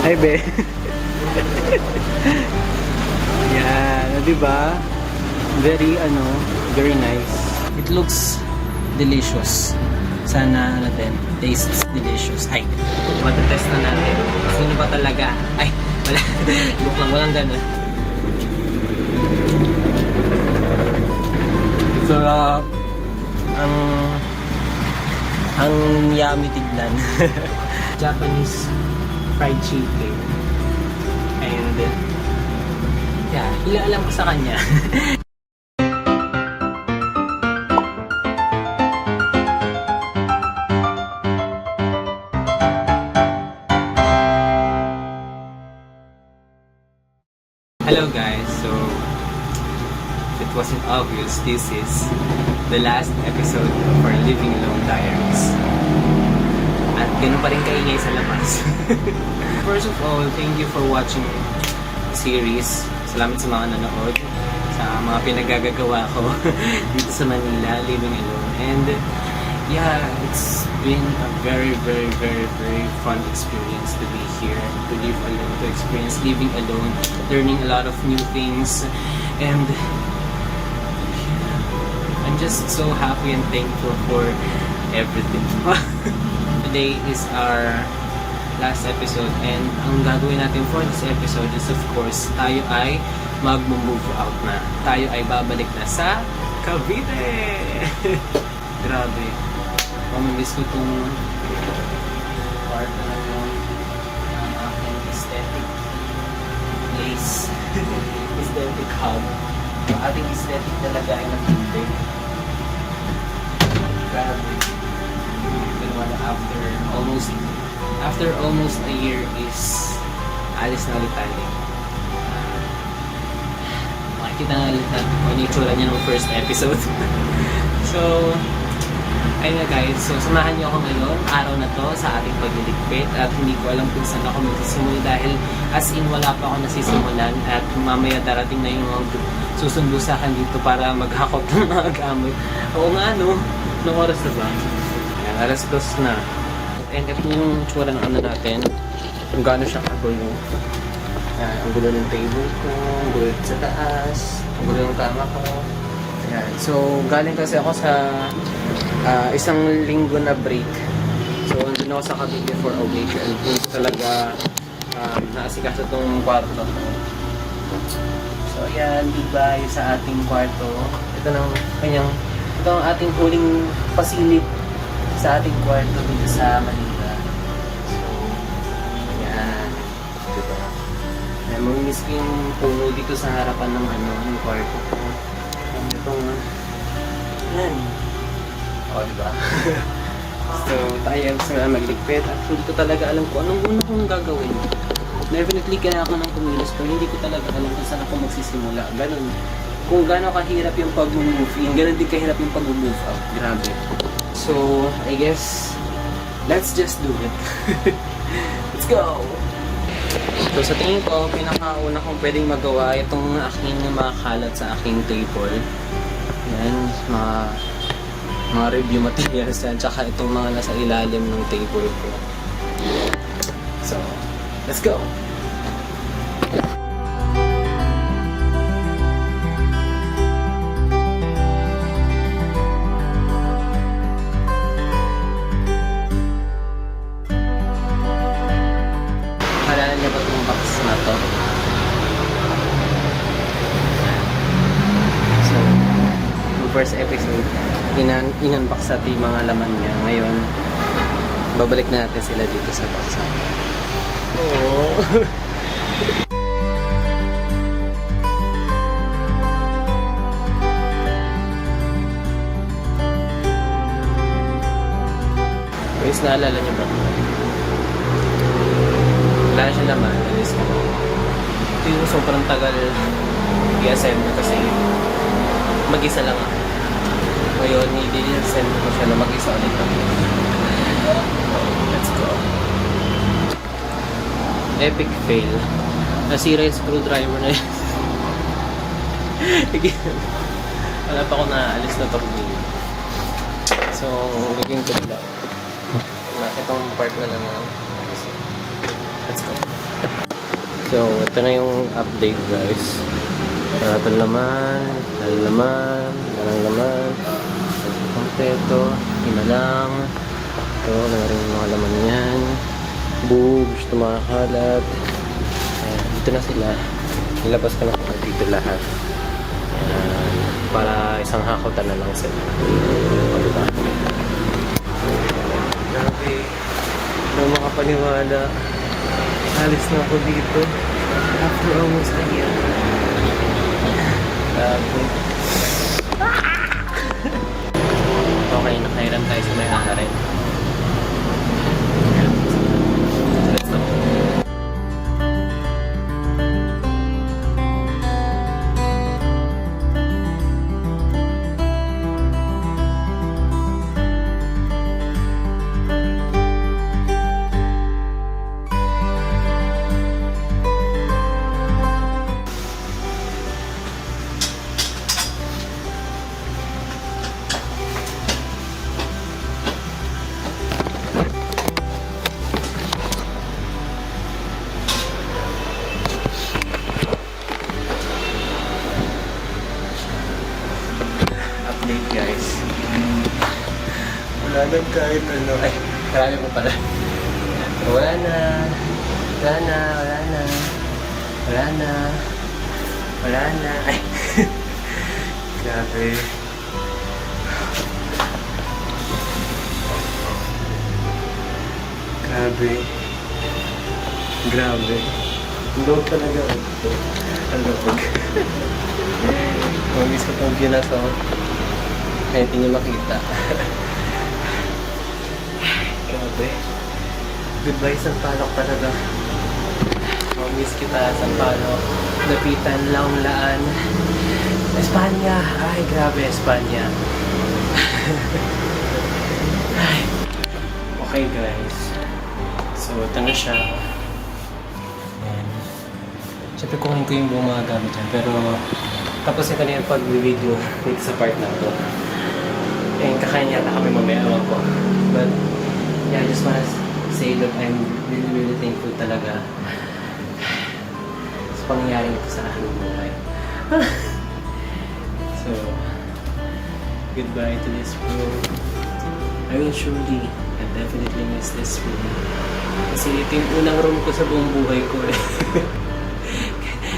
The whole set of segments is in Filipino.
Hi, be. Yan, diba? Very nice. It looks delicious. Sana, tastes delicious. Ay, matetest na natin. Sino ba talaga? Ay, wala. Look lang, walang gano'n. Sarap. Ang yummy tignan. Japanese fried chicken. And yeah, ilaalam ko sa kanya. Hello guys, so if it wasn't obvious, this is the last episode of our Living Alone Diaries. At ganun pa rin kaingay sa labas. First of all, thank you for watching the series. Salamat sa mga nanood, sa mga pinagagagawa ko dito sa Manila, living alone. And yeah, it's been a very fun experience to be here, to live alone, to experience living alone, learning a lot of new things. And I'm just so happy and thankful for everything. Today is our last episode, and ang gagawin natin for this episode is, of course, tayo ay mag-move out na. Tayo ay babalik na sa Cavite! Grabe. Mamimiss ko itong part na yung aking aesthetic place. Aesthetic hub. Yung ating aesthetic talaga ay nagtindi. Grabe. After almost a year is alis na ulit tayo. Makikita na ulit natin kung ano yung itsura niya ng first episode. So, ayun na guys. So, samahan niyo ako ngayon, araw na to, sa ating pagliligpit. At hindi ko alam kung saan ako magsisimula dahil as in wala pa ako nasisimulan. At mamaya darating na yung susundo sa akin dito para maghakot ng mga gamit. Oo nga, no? Anong oras na ba? Ayan, alas 2 na. And ito yung tsura ng ano natin. Kung gaano siya kagulo. Ayan, ang gulo ng table ko, ang gulo sa taas, ang gulo ng kama ko. Ayan. So, galing kasi ako sa isang linggo na break. So, nandun ako sa Cavite for a week. And hindi talaga naasikaso itong kwarto ko. So, ayan, diba yung sa ating kwarto. Ito ang ating huling pasilip sa ating kwarto dito sa Manila. So, ayan. Diba? Ayan, mamimiss ko yung puno dito sa harapan ng ng kwarto ko. Itong, ayan. O, diba? So, tayo sa magligpit. At hindi ko talaga alam kung anong una kong gagawin. Definitely kaya ako ng kumilos, pero hindi ko talaga alam kung saan ako magsisimula. Ganun. Kung gaano kahirap yung pag-move in, ganun din kahirap yung pag-move out. Grabe. So, I guess, let's just do it. Let's go! So, sa tingin ko, pinakauna kong pwedeng magawa itong aking makalat sa aking table. Yan, mga review materials yan, tsaka itong mga nasa ilalim ng table ko. So, let's go! Halala niya ba itong box na to? So, yung first episode, in-unbox natin yung mga laman niya. Ngayon, babalik na natin sila dito sa box. Oh. Guys, naalala niyo ba? Wala siya naman. Alis ko. Ito yung sobrang tagal i-assemble kasi mag-isa lang ako. Ngayon, i-assemble ko siya na mag-isa ulit ako. Let's go. Epic fail. Nasira yung screwdriver na yun. Wala pa ako naaalis na tornilyo. So, lagyan ko nila. Itong part na lang. Let's go. So, ito na yung update guys. Ito laman, laman, kompleto, ima lang. Ito, na rin yung mga laman yan. Boobs, tumakalat. Ayan, dito na sila. Nilabas ko na dito lahat. Ayan, para isang hakotan na lang sila. O, diba? Grabe. Hindi makapaniwala. Alis na ako dito. After almost a year. Grabe. Okay, nakairan tayo sa may ahari. Let's go. Update guys. Wala nang kahit ano. Ay, karami po pala. Wala na. Ay. Grabe. Grabe. Ang loob talaga. Ang loob. Mamiss ko itong view na to. Kaya hindi nyo makita. Grabe. Goodbye, Sampaloc talaga. Mamiss kita, Sampaloc. Dapitan, Laon-Laan. Espanya! Ay, grabe, Espanya. Ay. Okay, guys. So, ito na siya. Ayan. Siyempre, kuhain ko yung buong mga gamit dyan. Pero, tapos ito na yung pag-video dito sa part na to. And kakain yata kami mamaya, ewan ko. But, yeah, I just wanna say that I'm really thankful talaga sa pangyayari ito sa aking buhay. So, goodbye to this room. I will surely and definitely miss this room. Kasi ito yung unang room ko sa buong buhay ko eh.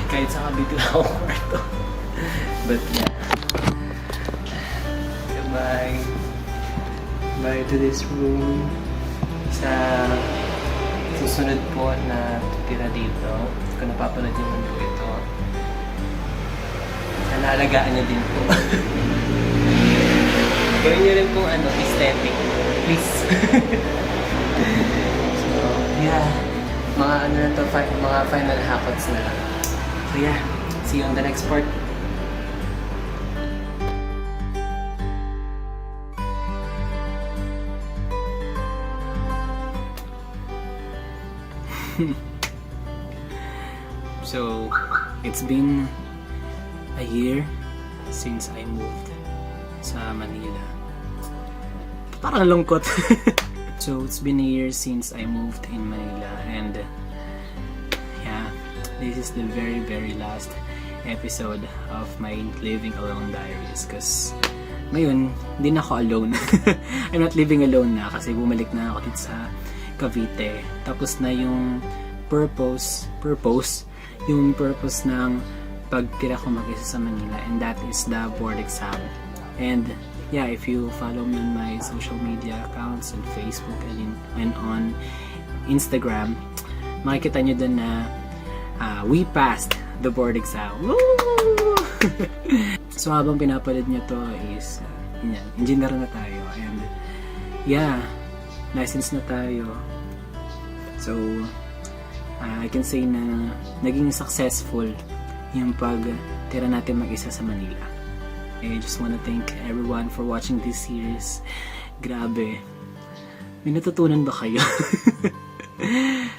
Kahit sa kabit lang akong kwarto. But yeah. Goodbye. Bye to this room. Sa susunod po na tira dito, kung napapanood nyo man po ito, alaalagaan nyo din po. Gawin nyo rin pong aesthetic. Please. So, yeah. Mga na to, mga final hackouts na lang. So yeah, see you on the next part. So, it's been a year since I moved sa Manila. Parang lungkot. So, it's been a year since I moved in Manila and yeah, this is the very last episode of my Living Alone Diaries because ngayon, hindi na ako alone. I'm not living alone na kasi bumalik na ako dito sa Cavite. Tapos na yung purpose ng pagtira ko mag-isa sa Manila, and that is the board exam. And yeah, if you follow me on my social media accounts on Facebook and on Instagram, makikita nyo dun na we passed the board exam. Woo! So habang pinapalad nyo to is engineer na tayo, and yeah, license na tayo. So I can say na naging successful yung pagtira natin mag-isa sa Manila. I just wanna thank everyone for watching this series. Grabe. May natutunan ba kayo?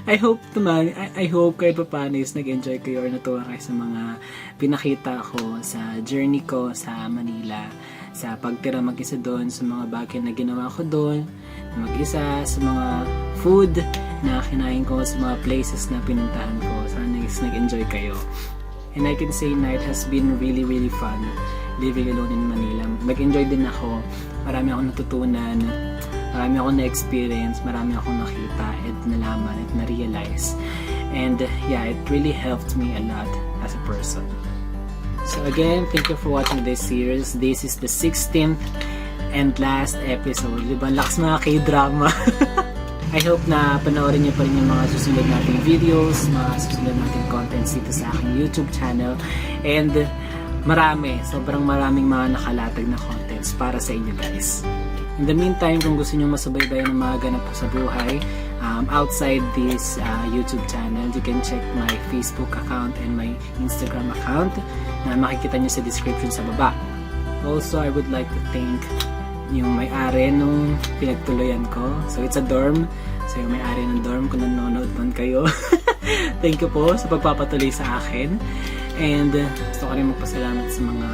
I hope naman, I hope kahit pa paano is nag-enjoy kayo or natuwa kayo sa mga pinakita ko sa journey ko sa Manila, sa pagtira mag-isa doon, sa mga bagay na ginawa ko doon, mag-isa, sa mga food na kinain ko, sa mga places na pinuntahan ko. Sana guys, nag-enjoy kayo. And I can say na it has been really fun living alone in Manila. Mag-enjoy din ako. Marami akong natutunan, marami akong na-experience, marami akong nakita at nalaman at na-realize. And yeah, it really helped me a lot as a person. So again, thank you for watching this series. This is the 16th and last episode. Diba? Lakas mga K-drama. I hope na panoorin niyo pa rin yung mga susunod nating videos, mga susunod nating contents dito sa aking YouTube channel. And sobrang maraming mga nakalatag na contents para sa inyo guys. In the meantime, kung gusto niyo masubaybayan ng mga ganap po sa buhay, outside this YouTube channel, you can check my Facebook account and my Instagram account na makikita niyo sa description sa baba. Also, I would like to thank yung may-ari nung pinagtuluyan ko. So, it's a dorm. So, yung may-ari ng dorm, kung nanonood man kayo. Thank you po sa pagpapatuloy sa akin. And gusto ko rin magpasalamat sa mga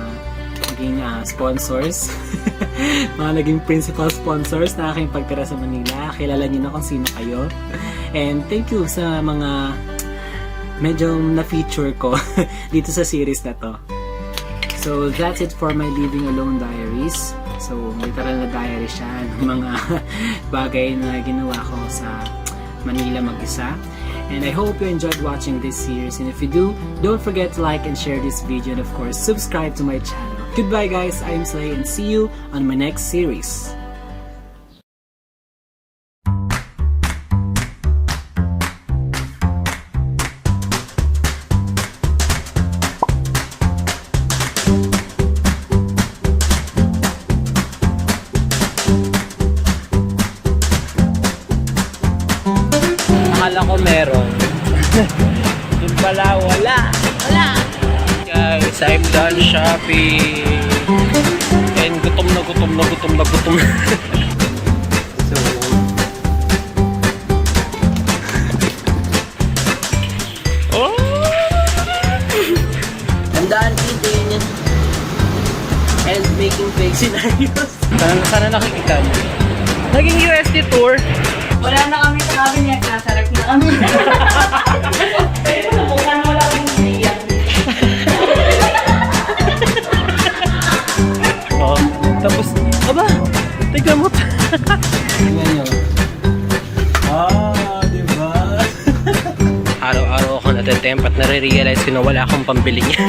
naging sponsors. Mga naging principal sponsors na aking pagtira sa Manila. Kilala niyo na kung sino kayo. And thank you sa mga medyo na-feature ko dito sa series na to. So, that's it for my Living Alone diaries. So, literal na diary siya ng mga bagay na ginawa ko sa Manila mag-isa. And I hope you enjoyed watching this series. And if you do, don't forget to like and share this video. And of course, subscribe to my channel. Goodbye guys, I'm Slay and see you on my next series. Akala ko meron. Yung pala wala. Guys, I'm done shopping. And gutom na. So, oh! Tandaan eating and making fake scenarios. Sana nakikita mo. Naging USD tour. Wala na kami sa cabinet, nasarap na kami. Pero nabukan mo lang yung iiyak. Oh, tapos, aba, tignan mo. Tignan nyo. Diba? Araw-araw ako natatempt at nare-realize ko na wala akong pambili niya.